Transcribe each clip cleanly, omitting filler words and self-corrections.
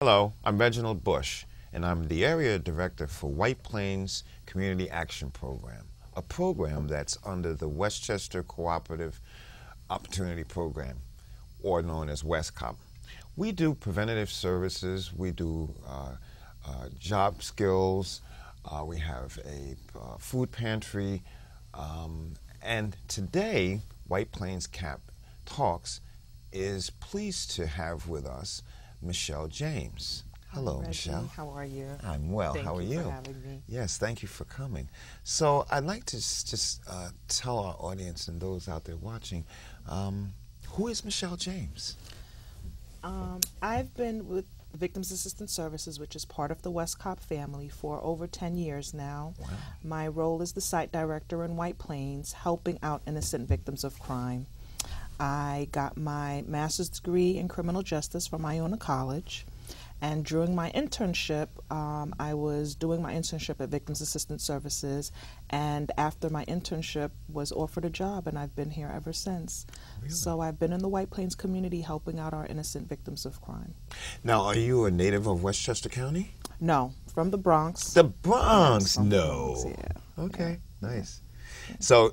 Hello, I'm Reginald Bush, and I'm the Area Director for White Plains Community Action Program, a program that's under the Westchester Cooperative Opportunity Program, or known as WestCOP. We do preventative services, we do job skills, we have a food pantry, and today, White Plains CAP Talks is pleased to have with us Michelle James. Hello, Reggie. Michelle. How are you? I'm well. How are you? Thank you for having me. Yes, thank you for coming. So I'd like to just tell our audience and those out there watching, who is Michelle James? I've been with Victims Assistance Services, which is part of the WestCOP family, for over 10 years now. Wow. My role is the site director in White Plains, helping out innocent victims of crime. I got my master's degree in criminal justice from Iona College, and during my internship, I was doing my internship at Victims Assistance Services, and after my internship was offered a job, and I've been here ever since. Really? So I've been in the White Plains community helping out our innocent victims of crime. Now, are you a native of Westchester County? No, from the Bronx. The Bronx? Yes, from the No. Bronx, yeah. Okay, nice. So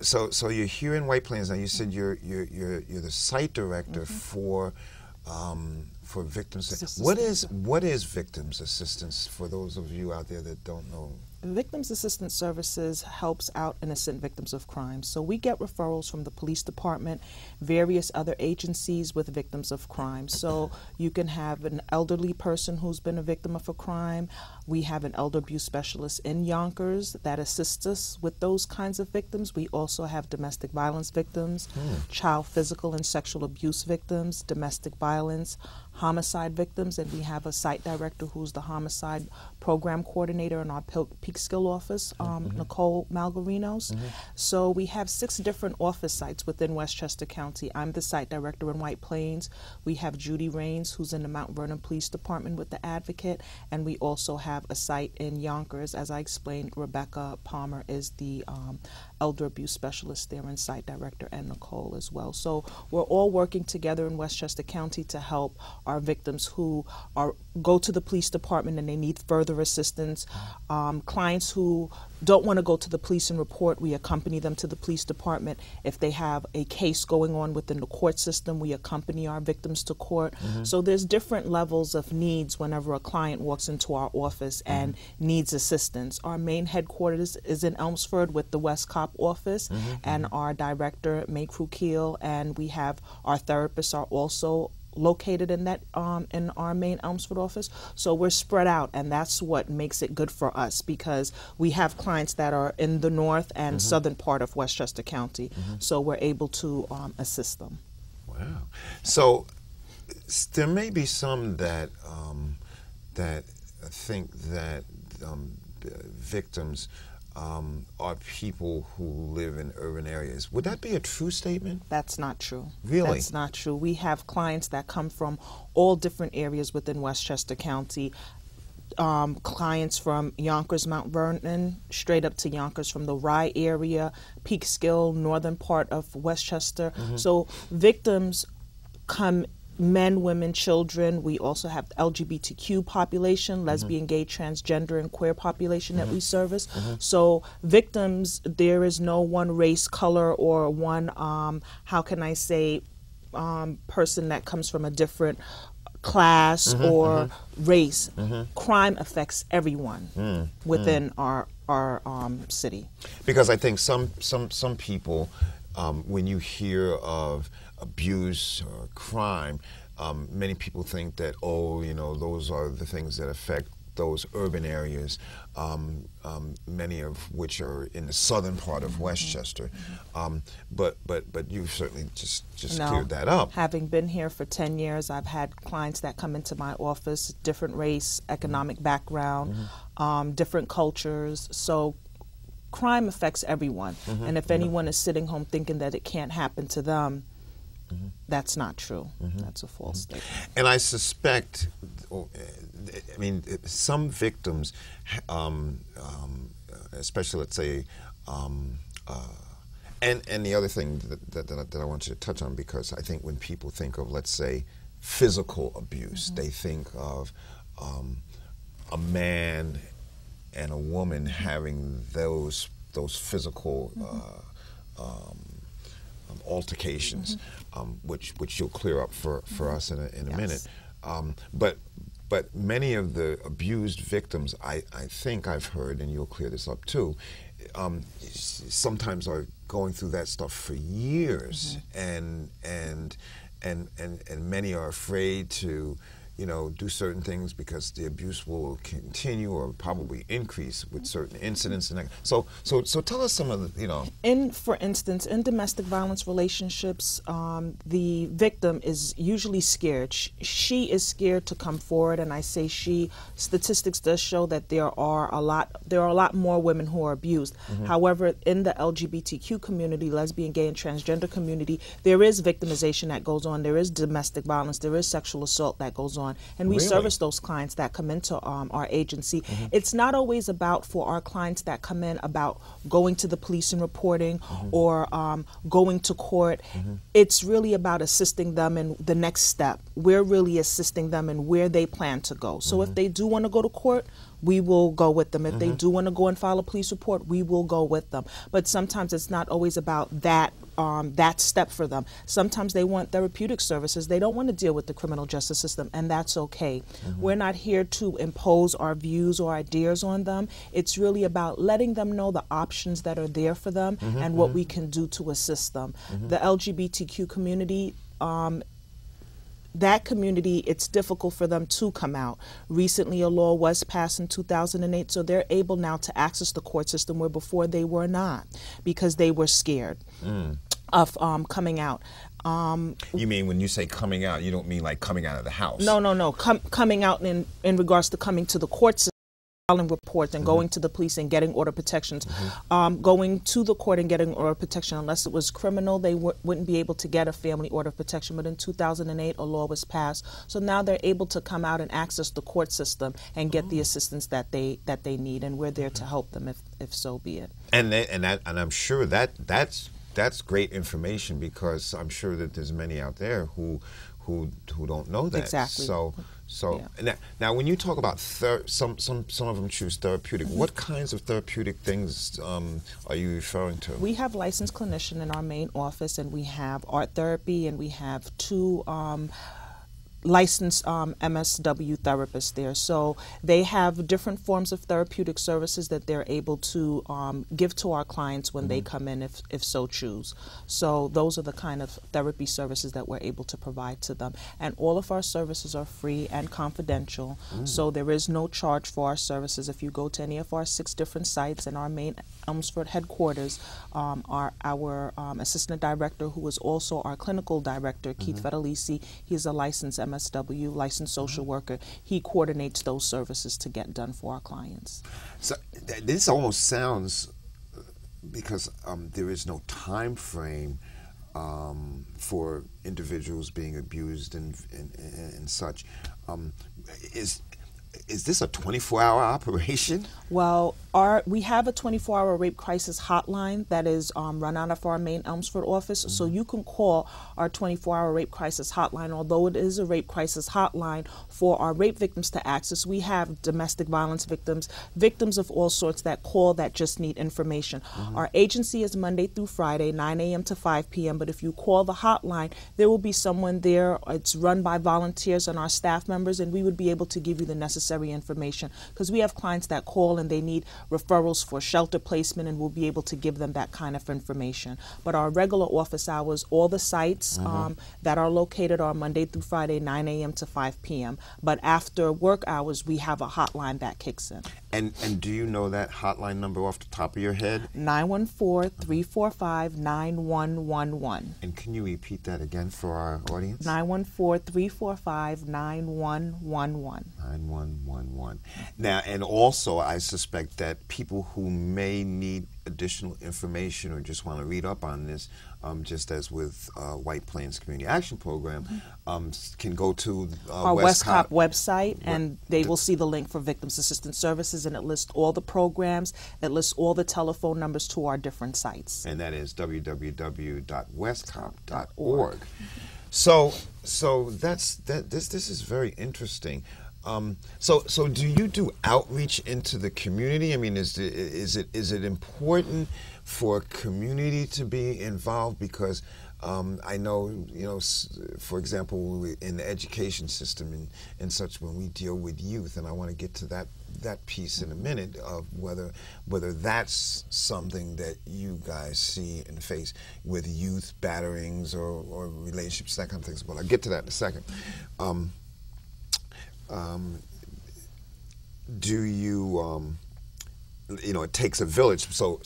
you're here in White Plains. Now you said you're the site director for victims. What is victims assistance for those of you out there that don't know? Victims Assistance Services helps out innocent victims of crime. So we get referrals from the police department, various other agencies with victims of crime. So you can have an elderly person who's been a victim of a crime. We have an elder abuse specialist in Yonkers that assists us with those kinds of victims. We also have domestic violence victims, child physical and sexual abuse victims, domestic violence, homicide victims, and we have a site director who's the homicide program coordinator in our Peak Skill office, Nicole Malgarinos. So we have 6 different office sites within Westchester County. I'm the site director in White Plains. We have Judy Rains, who's in the Mount Vernon Police Department with the Advocate, and we also have a site in Yonkers. As I explained, Rebecca Palmer is the elder abuse specialist there and site director, and Nicole as well. So we're all working together in Westchester County to help our victims who go to the police department and they need further assistance. Clients who don't want to go to the police and report, we accompany them to the police department. If they have a case going on within the court system, we accompany our victims to court. So there's different levels of needs whenever a client walks into our office and needs assistance. Our main headquarters is in Elmsford with the WestCOP office and our director, May Krukeel, and we have our therapists are also located in that in our main Elmsford office. So we're spread out, and that's what makes it good for us, because we have clients that are in the north and southern part of Westchester County, so we're able to assist them. Wow. So there may be some that that think that victims are people who live in urban areas. Would that be a true statement? That's not true. Really? That's not true. We have clients that come from all different areas within Westchester County. Clients from Yonkers, Mount Vernon, straight up to Yonkers, from the Rye area, Peekskill, northern part of Westchester. So victims come, men, women, children. We also have the LGBTQ population, lesbian, gay, transgender, and queer population that we service. So victims, there is no one race, color, or one, how can I say, person that comes from a different class or race. Crime affects everyone within our city. Because I think some people, when you hear of abuse or crime, many people think that, oh, you know, those are the things that affect those urban areas, many of which are in the southern part of Westchester. But you've certainly just cleared that up. Having been here for 10 years, I've had clients that come into my office, different race, economic background, different cultures. So crime affects everyone. And if anyone is sitting home thinking that it can't happen to them, that's not true. That's a false statement. And I suspect, I mean, some victims, especially, let's say, and the other thing that I want you to touch on, because I think when people think of, let's say, physical abuse, they think of a man and a woman having those physical altercations, which you'll clear up for us in a minute. But many of the abused victims, I think I've heard, and you'll clear this up too, sometimes are going through that stuff for years, and many are afraid to, do certain things because the abuse will continue or probably increase with certain incidents. And so tell us some of the, For instance, in domestic violence relationships, the victim is usually scared. She is scared to come forward, and I say she. Statistics does show that there are a lot more women who are abused. However, in the LGBTQ community, lesbian, gay, and transgender community, there is victimization that goes on. There is domestic violence. There is sexual assault that goes on. And we Really? service those clients that come into our agency. It's not always about, for our clients that come in, about going to the police and reporting or going to court. It's really about assisting them in the next step. We're really assisting them in where they plan to go. So if they do want to go to court, we will go with them. If they do want to go and file a police report, we will go with them. But sometimes it's not always about that step for them. Sometimes they want therapeutic services. They don't want to deal with the criminal justice system, and that's okay. We're not here to impose our views or ideas on them. It's really about letting them know the options that are there for them and what we can do to assist them. The LGBTQ community, that community, it's difficult for them to come out. Recently, a law was passed in 2008, so they're able now to access the court system where before they were not, because they were scared of coming out. You mean when you say coming out, you don't mean like coming out of the house? No. Coming out in regards to coming to the court system, filing reports and going to the police and getting order protections. Going to the court and getting order protection, unless it was criminal, they wouldn't be able to get a family order of protection. But in 2008, a law was passed, so now they're able to come out and access the court system and get the assistance that they need, and we're there to help them if so be it. And I'm sure that's great information, because I'm sure that there's many out there who don't know that. Exactly. So now when you talk about some of them choose therapeutic, what kinds of therapeutic things are you referring to? We have licensed clinician in our main office, and we have art therapy, and we have two licensed MSW therapists there. So they have different forms of therapeutic services that they're able to give to our clients when they come in, if so choose. So those are the kind of therapy services that we're able to provide to them. And all of our services are free and confidential, so there is no charge for our services. If you go to any of our 6 different sites in our main Elmsford headquarters, our assistant director, who is also our clinical director, Keith Fedelici, he's a licensed MSW, licensed social worker. He coordinates those services to get done for our clients. So this almost sounds, because there is no time frame for individuals being abused and such. Is this a 24-hour operation? Well, we have a 24-hour rape crisis hotline that is run out of our main Elmsford office. So you can call our 24-hour rape crisis hotline. Although it is a rape crisis hotline for our rape victims to access, we have domestic violence victims, victims of all sorts that call that just need information. Our agency is Monday through Friday, 9 a.m. to 5 p.m. But if you call the hotline, there will be someone there. It's run by volunteers and our staff members, and we would be able to give you the necessary information, because we have clients that call and they need referrals for shelter placement, and we'll be able to give them that kind of information. But our regular office hours, all the sites that are located are Monday through Friday, 9 a.m. to 5 p.m. But after work hours, we have a hotline that kicks in. And do you know that hotline number off the top of your head? 914-345-9111. And can you repeat that again for our audience? 914-345-9111. 9111. Now, and also I suspect that people who may need additional information or just want to read up on this, just as with White Plains Community Action Program, can go to our WestCOP website, and they will see the link for Victims Assistance Services, and it lists all the programs, it lists all the telephone numbers to our different sites. And that is www.westcop.org. So this is very interesting. So do you do outreach into the community? I mean, is it important for community to be involved? Because I know, for example, in the education system and such, when we deal with youth, and I want to get to that piece in a minute of whether that's something that you guys see and face with youth batterings or relationships, that kind of things. Well, I'll get to that in a second. Do you, it takes a village. So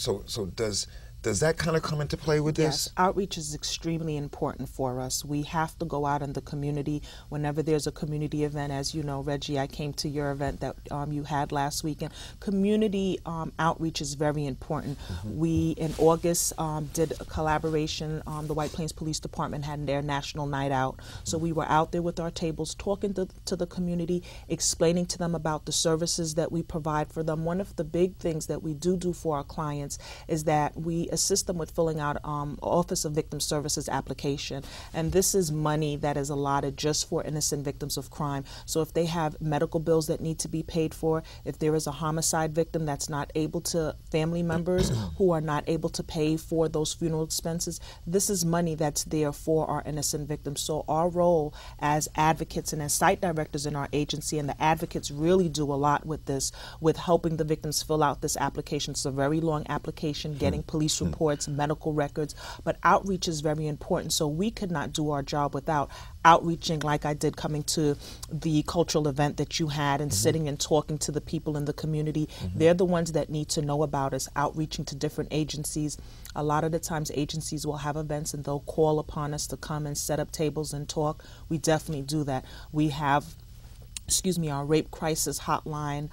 does that kind of come into play with this? Yes, outreach is extremely important for us. We have to go out in the community whenever there's a community event. As you know, Reggie, I came to your event that you had last weekend. Community outreach is very important. We, in August, did a collaboration. The White Plains Police Department had their National Night Out. So we were out there with our tables talking to the community, explaining to them about the services that we provide for them. One of the big things that we do for our clients is that we assist them with filling out Office of Victim Services application, and this is money that is allotted just for innocent victims of crime. So if they have medical bills that need to be paid for, if there is a homicide victim that's not able to, family members who are not able to pay for those funeral expenses, this is money that's there for our innocent victims. So our role as advocates and as site directors in our agency, and the advocates really do a lot with this, with helping the victims fill out this application. It's a very long application, getting police reports, medical records, but outreach is very important. So we could not do our job without outreaching, like I did coming to the cultural event that you had and sitting and talking to the people in the community. They're the ones that need to know about us, outreaching to different agencies. A lot of the times agencies will have events and they'll call upon us to come and set up tables and talk. We definitely do that. We have, our rape crisis hotline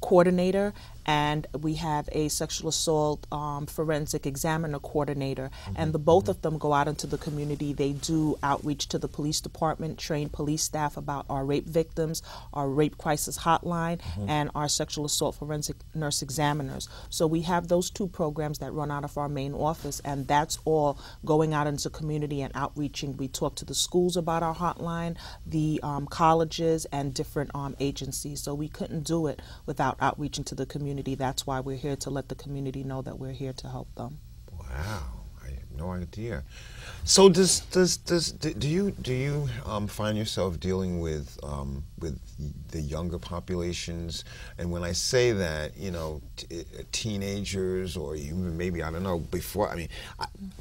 coordinator, and we have a sexual assault forensic examiner coordinator, and the both of them go out into the community. They do outreach to the police department, train police staff about our rape victims, our rape crisis hotline, and our sexual assault forensic nurse examiners. So we have those two programs that run out of our main office, and that's all going out into community and outreaching. We talk to the schools about our hotline, the colleges, and different agencies. So we couldn't do it without outreaching to the community. That's why we're here, to let the community know that we're here to help them. Wow, I had no idea. So do you find yourself dealing with the younger populations? And when I say that, teenagers, or even maybe, I don't know, before,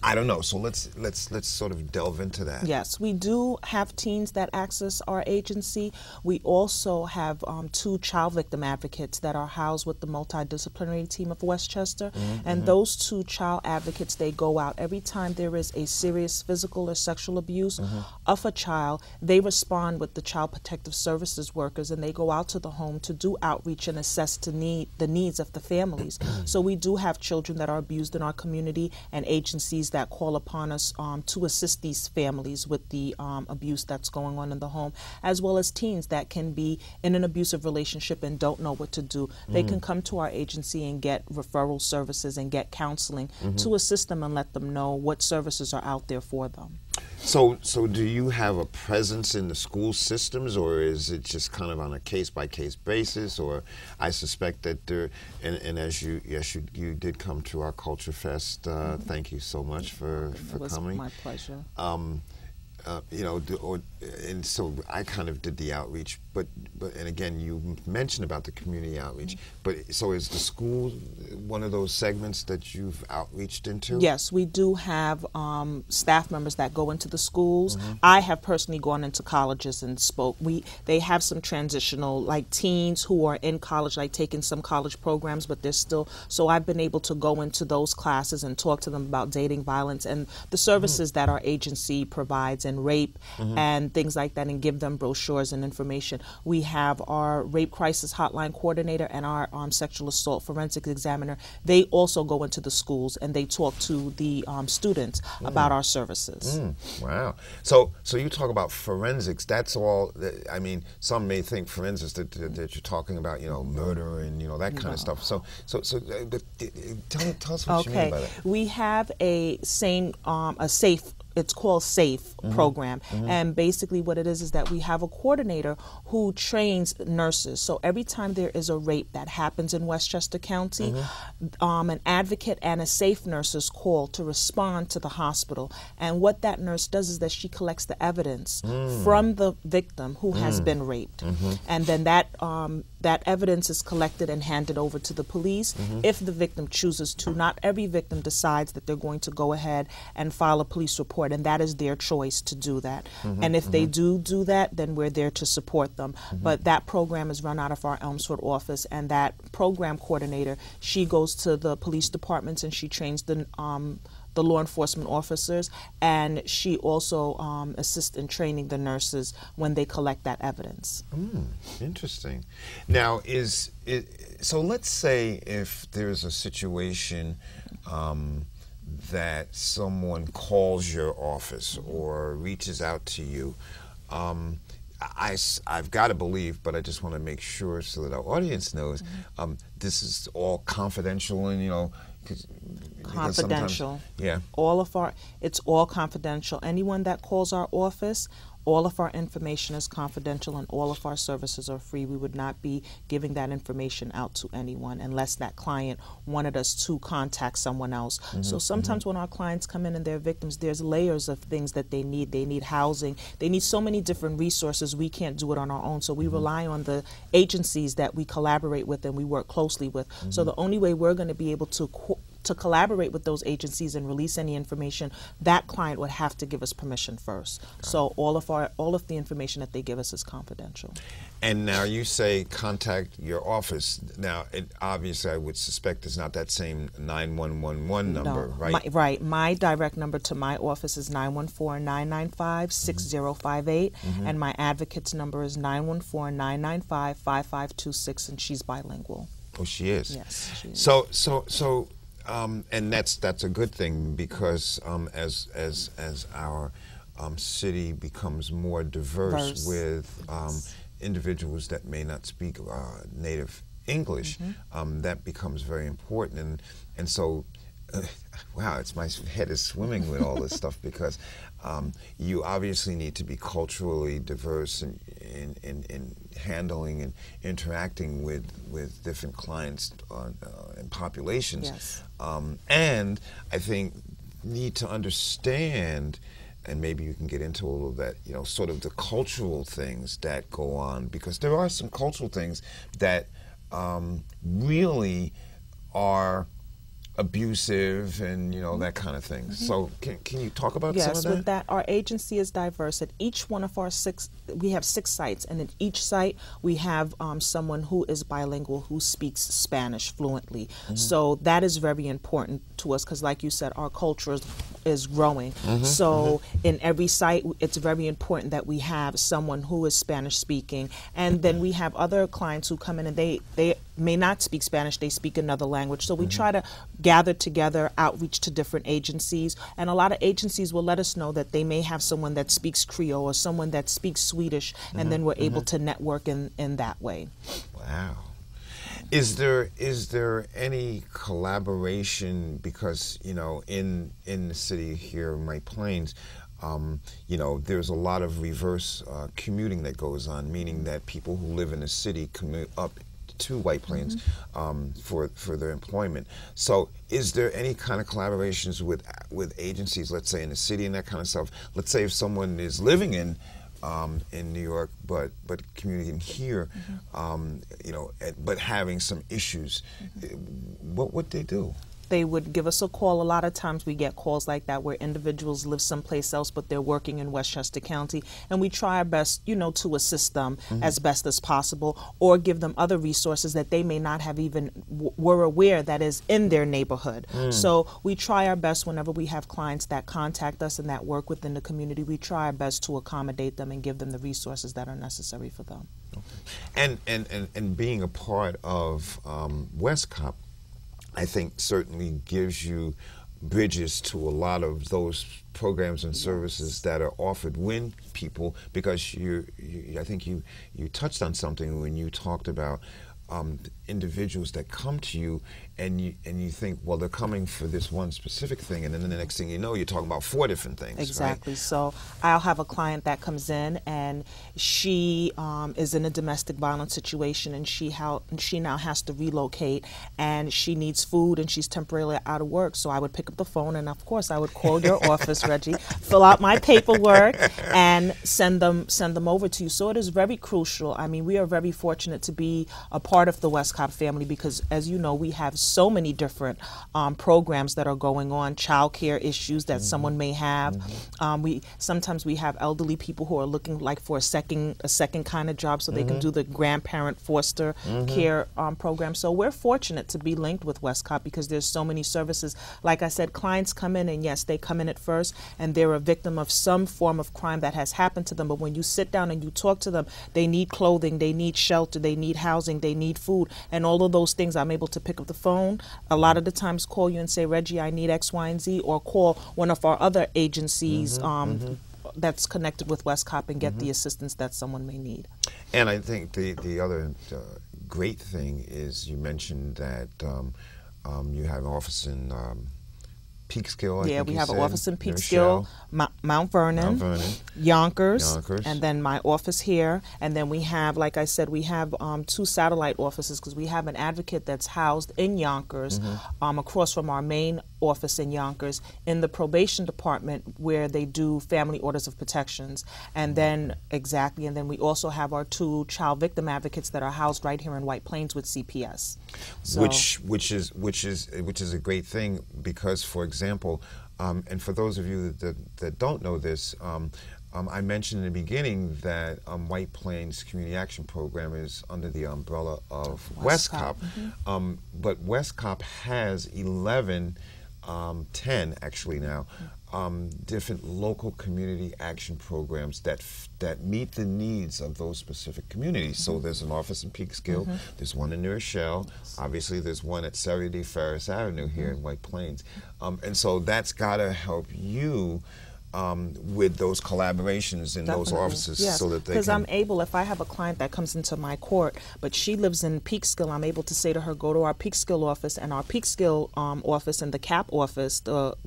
I don't know. So let's sort of delve into that. Yes, we do have teens that access our agency. We also have 2 child victim advocates that are housed with the multidisciplinary team of Westchester. And those 2 child advocates, they go out every time there is a serious physical or sexual abuse of a child. They respond with the Child Protective Services workers, and they go out to the home to do outreach and assess the needs of the families. So we do have children that are abused in our community, and agencies that call upon us to assist these families with the abuse that's going on in the home, as well as teens that can be in an abusive relationship and don't know what to do. They can come to our agency and get referral services and get counseling to assist them and let them know what services are out there for them. So do you have a presence in the school systems, or is it just kind of on a case-by-case basis? Or I suspect that there, and as you did come to our Culture Fest. Thank you so much for coming. It was my pleasure. And so I kind of did the outreach, but and again, you mentioned about the community outreach, but so is the school one of those segments that you've outreached into? Yes, we do have staff members that go into the schools. I have personally gone into colleges and spoke. They have some transitional, like teens who are in college, like taking some college programs, but they're still, so I've been able to go into those classes and talk to them about dating violence and the services that our agency provides, and rape and things like that, and give them brochures and information. We have our rape crisis hotline coordinator and our sexual assault forensic examiner. They also go into the schools and they talk to the students about our services. Wow. So you talk about forensics. That's all. I mean, some may think forensics that you're talking about, murder and that kind of stuff. So tell us what you mean by that. We have a safe it's called SAFE program. And basically what it is that we have a coordinator who trains nurses. So every time there is a rape that happens in Westchester County, an advocate and a SAFE nurse is called to respond to the hospital. And what that nurse does is that she collects the evidence from the victim who has been raped. And then that evidence is collected and handed over to the police if the victim chooses to. Not every victim decides that they're going to go ahead and file a police report, and that is their choice to do that. And if they do that, then we're there to support them. But that program is run out of our Elmsford office, and that program coordinator, she goes to the police departments and she trains the law enforcement officers, and she also assists in training the nurses when they collect that evidence. Interesting. Now, so let's say if there's a situation that someone calls your office or reaches out to you, I've got to believe, but I just want to make sure so that our audience knows, this is all confidential, and confidential. Yeah. It's all confidential. Anyone that calls our office, all of our information is confidential and all of our services are free. We would not be giving that information out to anyone unless that client wanted us to contact someone else. So sometimes when our clients come in and they're victims, there's layers of things that they need. They need housing. They need so many different resources. We can't do it on our own. So we rely on the agencies that we collaborate with and we work closely with. So the only way we're going to be able to collaborate with those agencies and release any information, that client would have to give us permission first. So all of the information that they give us is confidential. And now you say contact your office. Now, obviously, I would suspect it's not that same 9111 number, right? Right. My direct number to my office is 914-995-6058, and my advocate's number is 914-995-5526, and she's bilingual. Oh, she is? Yes, she is. So, and that's a good thing, because as our city becomes more diverse with individuals that may not speak native English, that becomes very important. And so, wow, my head is swimming with all this stuff, because you obviously need to be culturally diverse in handling and interacting with different clients and populations. Yes. And I think need to understand, and maybe you can get into all of that, sort of the cultural things that go on, because there are some cultural things that really are abusive and that kind of thing. So can you talk about some of that? Yes, with that, our agency is diverse. At each one of our we have 6 sites, and at each site we have someone who is bilingual, who speaks Spanish fluently. So that is very important to us, because like you said, our culture is growing. So in every site, it's very important that we have someone who is Spanish speaking. And then we have other clients who come in and they may not speak Spanish, they speak another language. So we try to gather together, outreach to different agencies, and a lot of agencies will let us know that they may have someone that speaks Creole or someone that speaks Swedish, and then we're able to network in that way. Wow. Is there any collaboration, because in the city here, White Plains, there's a lot of reverse commuting that goes on, meaning that people who live in the city commute up to White Plains for their employment. So is there any kind of collaborations with agencies, let's say in the city and that kind of stuff? Let's say if someone is living in New York but commuting here, but having some issues, what would they do? They would give us a call. A lot of times we get calls like that where individuals live someplace else but they're working in Westchester County, and we try our best, to assist them as best as possible, or give them other resources that they may not have even were aware that is in their neighborhood. So we try our best whenever we have clients that contact us and that work within the community. We try our best to accommodate them and give them the resources that are necessary for them. Okay. And being a part of WestCOP, I think certainly gives you bridges to a lot of those programs and services that are offered when people, because I think you touched on something when you talked about individuals that come to you and you think, well, they're coming for this one specific thing, and then the next thing you know, you're talking about 4 different things. Exactly. Right? So I'll have a client that comes in, and she is in a domestic violence situation, and she now has to relocate, and she needs food, and she's temporarily out of work. So I would pick up the phone, and of course I would call your office, Reggie, fill out my paperwork, and send them over to you. So it is very crucial. I mean, we are very fortunate to be a part of the WestCOP family because, as you know, we have so many different programs that are going on, child care issues that someone may have. Sometimes we have elderly people who are looking like for a second kind of job so they can do the grandparent foster care program. So we're fortunate to be linked with WestCOP because there's so many services. Like I said, clients come in, and yes, they come in at first and they're a victim of some form of crime that has happened to them. But when you sit down and you talk to them, they need clothing, they need shelter, they need housing, they need food, and all of those things. I'm able to pick up the phone a lot of the times, call you and say, Reggie, I need X, Y, and Z, or call one of our other agencies that's connected with WestCOP and get the assistance that someone may need. And I think the other great thing is you mentioned that you have an office in Peekskill. Yeah, we have an office in Peekskill, Mount Vernon, Yonkers, and then my office here. And then we have, like I said, we have 2 satellite offices because we have an advocate that's housed in Yonkers, across from our main office in Yonkers, in the probation department where they do family orders of protections. And then, and then we also have our 2 child victim advocates that are housed right here in White Plains with CPS. So, which is a great thing because, for example, and for those of you that don't know this, I mentioned in the beginning that White Plains Community Action Program is under the umbrella of WestCOP. But WestCOP has 10 actually now, different local community action programs that meet the needs of those specific communities. So there's an office in Peekskill, there's one in New Rochelle, obviously there's one at 70 Ferris Avenue here in White Plains. And so that's got to help you with those collaborations in those offices, so that they can. Because I'm able, if I have a client that comes into my court, but she lives in Peekskill, I'm able to say to her, go to our Peekskill office, and our Peekskill office and the CAP office, the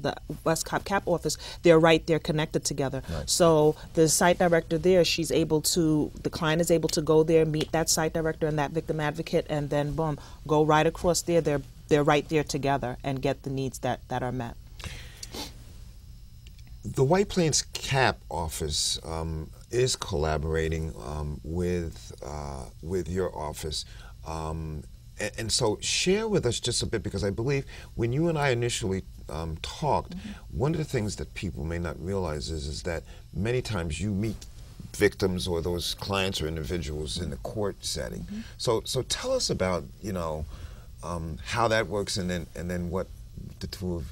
WestCOP CAP office, they're right there connected together. Right. So the site director there, the client is able to go there, meet that site director and that victim advocate, and then boom, go right across there. They're right there together and get the needs that are met. The White Plains CAP office is collaborating with your office, and so share with us just a bit, because I believe when you and I initially talked, one of the things that people may not realize is that many times you meet victims or those clients or individuals in the court setting. So tell us about how that works, and then what the two of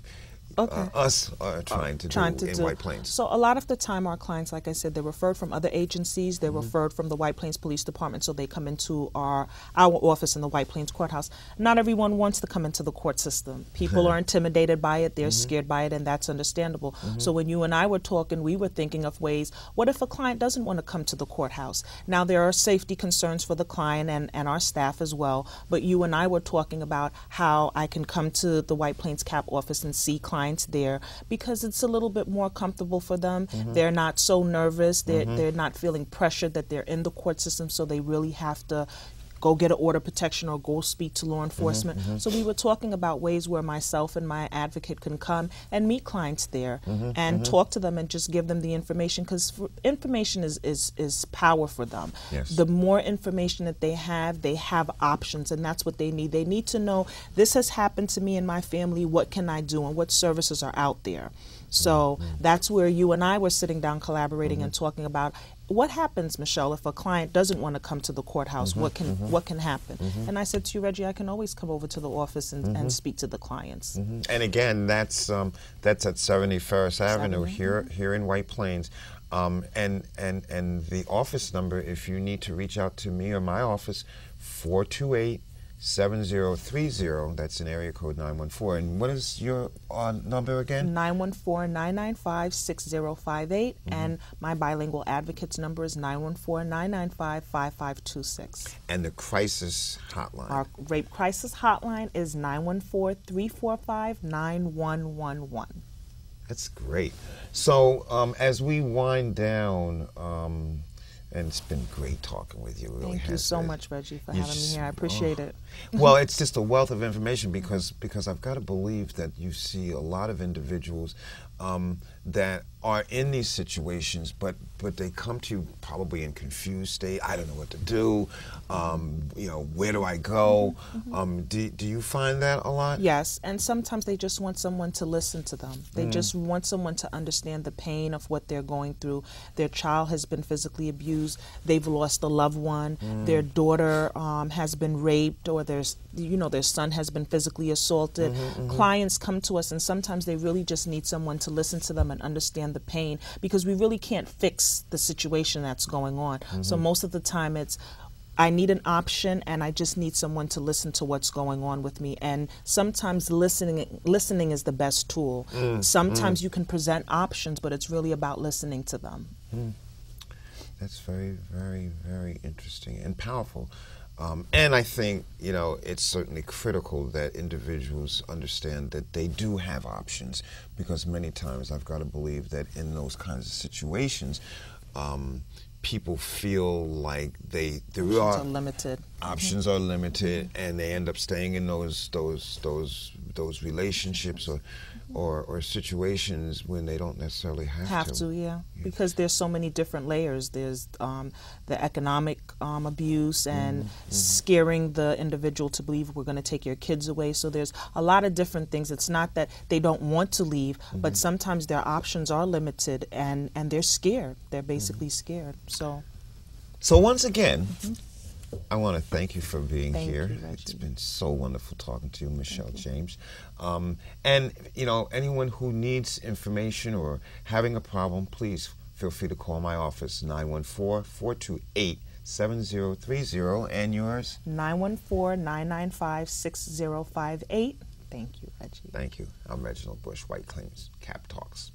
us are trying to do in White Plains. So a lot of the time our clients, like I said, they're referred from other agencies. They're referred from the White Plains Police Department, so they come into our office in the White Plains Courthouse. Not everyone wants to come into the court system. People are intimidated by it. They're scared by it, and that's understandable. So when you and I were talking, we were thinking of ways, what if a client doesn't want to come to the courthouse? Now, there are safety concerns for the client and our staff as well, but you and I were talking about how I can come to the White Plains CAP office and see clients there because it's a little bit more comfortable for them. They're not so nervous. They're not feeling pressured that they're in the court system, so they really have to go get an order of protection or go speak to law enforcement. So we were talking about ways where myself and my advocate can come and meet clients there and talk to them and just give them the information, because information is power for them. Yes. The more information that they have options, and that's what they need. They need to know, this has happened to me and my family, what can I do and what services are out there? So that's where you and I were sitting down collaborating and talking about, what happens, Michelle, if a client doesn't want to come to the courthouse? What can happen? And I said to you, Reggie, I can always come over to the office and speak to the clients. And again, that's at 70 Ferris Avenue here in White Plains. And the office number, if you need to reach out to me or my office, 428 7030. That's an area code 914. And what is your number again? 914-995-6058. And my bilingual advocates number is 914-995-5526. And the crisis hotline? Our rape crisis hotline is 914-345-9111. That's great. So as we wind down, and it's been great talking with you. It really Thank you so much, Reggie, for having me here. I appreciate it. Well, it's just a wealth of information because I've got to believe that you see a lot of individuals that are in these situations, but they come to you probably in confused state. I don't know what to do. You know, where do I go? Do you find that a lot? Yes, and sometimes they just want someone to listen to them. They just want someone to understand the pain of what they're going through. Their child has been physically abused. They've lost a loved one. Their daughter has been raped, or their son has been physically assaulted. Clients come to us, and sometimes they really just need someone to listen to them and understand the pain, because we really can't fix the situation that's going on. So most of the time it's, I need an option and I just need someone to listen to what's going on with me. And sometimes listening is the best tool. Sometimes you can present options, but it's really about listening to them. That's very, very, very interesting and powerful. And I think, you know, it's certainly critical that individuals understand that they do have options, because many times I've got to believe that in those kinds of situations, people feel like options are limited, and they end up staying in those relationships or situations when they don't necessarily have to. Yeah, because there's so many different layers. There's the economic abuse and scaring the individual to believe we're going to take your kids away. So there's a lot of different things. It's not that they don't want to leave, but sometimes their options are limited, and they're scared. They're basically scared. So once again, I want to thank you for being here. Thank you, Reggie. It's been so wonderful talking to you, Michelle James. And, you know, anyone who needs information or having a problem, please feel free to call my office, 914-428-7030. And yours? 914-995-6058. Thank you, Reggie. Thank you. I'm Reginald Bush, White Claims Cap Talks.